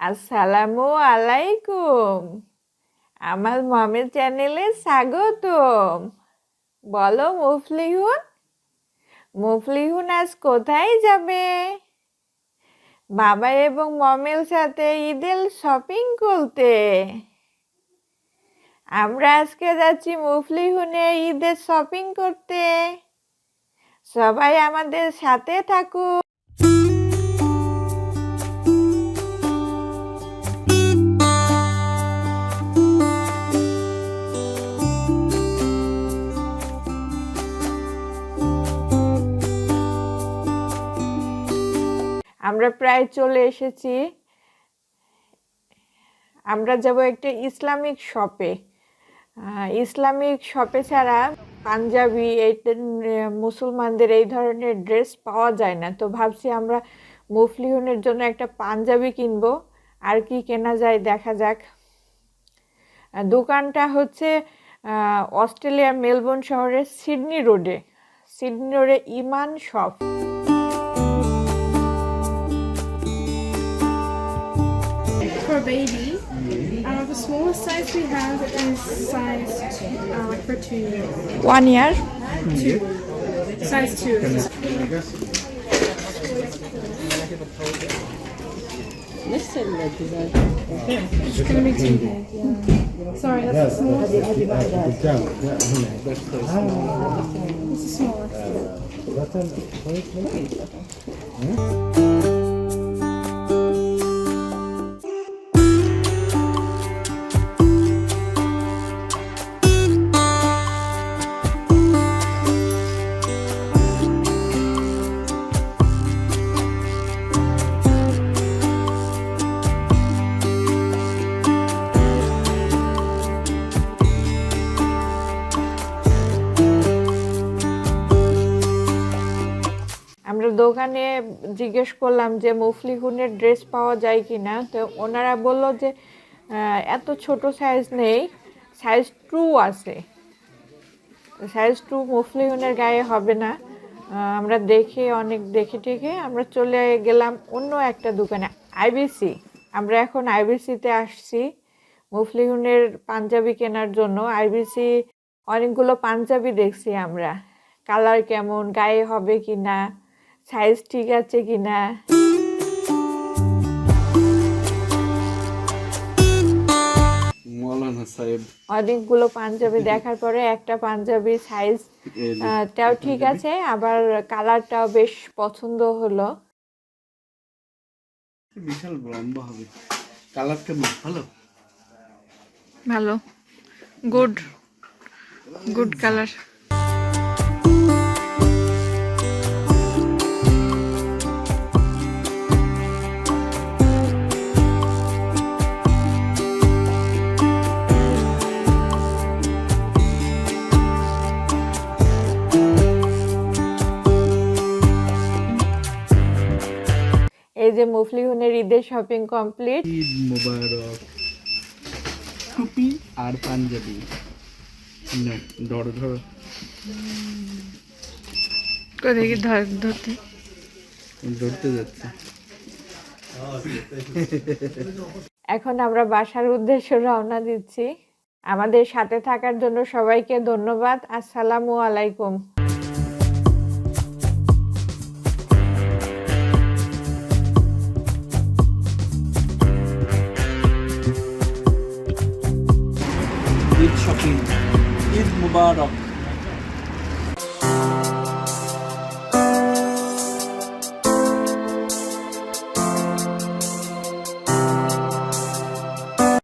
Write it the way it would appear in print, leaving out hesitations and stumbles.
আসসালামু আলাইকুম। আমার মমের চ্যানেলে স্বাগতম। বলো মুফলিহুন, মুফলিহুন আজ কোথায় যাবে? বাবা এবং মমের সাথে ঈদের শপিং করতে। আমরা আজকে যাচ্ছি মুফলিহুনে ঈদের শপিং করতে। সবাই আমাদের সাথে থাকুন। আমরা প্রায় চলে এসেছি। আমরা যাব একটা ইসলামিক শপে। ইসলামিক শপে ছাড়া পাঞ্জাবি মুসলমানদের এই ধরনের ড্রেস পাওয়া যায় না। তো ভাবছি আমরা মুফলিহুনের জন্য একটা পাঞ্জাবি কিনবো। আর কি কেনা যায় দেখা যাক। দোকানটা হচ্ছে অস্ট্রেলিয়ার মেলবোর্ন শহরের সিডনি রোডে ইমান shop. For a baby, the smallest size we have is size for 2 years. 1 year? 2. Size 2. It's gonna be too big. Yeah. Sorry, that's the smallest. This is smallest. আমরা দোকানে জিজ্ঞেস করলাম যে মুফলিহুনের ড্রেস পাওয়া যায় কি না। তো ওনারা বলল যে এত ছোট সাইজ নেই, সাইজ 2 আছে। সাইজ 2 মুফলিহুনের গায়ে হবে না। আমরা অনেক দেখে আমরা চলে গেলাম অন্য একটা দোকানে, আইবিসি। আমরা এখন আইবিসিতে আসছি মুফলিহুনের পাঞ্জাবি কেনার জন্য। আইবিসি অনেকগুলো পাঞ্জাবি দেখছি আমরা, কালার কেমন, গায়ে হবে কি না, সাইজ ঠিক আছে কিনা। অনেকগুলো পাঞ্জাবি দেখার পরে একটা পাঞ্জাবি সাইজটাও ঠিক আছে, আবার কালারটাও বেশ পছন্দ হলো। বিশাল লম্বা হবে, কালারটা ভালো ভালো, গুড কালার। এই যে মুফলিহুনের ঈদের শপিং কমপ্লিট। ঈদ মোবারক। টুপি আর পাঞ্জাবি ধরো দেখি ধরতে যাচ্ছে। এখন আমরা বাসার উদ্দেশ্যে রওনা দিচ্ছি। আমাদের সাথে থাকার জন্য সবাইকে ধন্যবাদ। আসসালামু আলাইকুম। ঈদ শপিং, ঈদ মুবারক।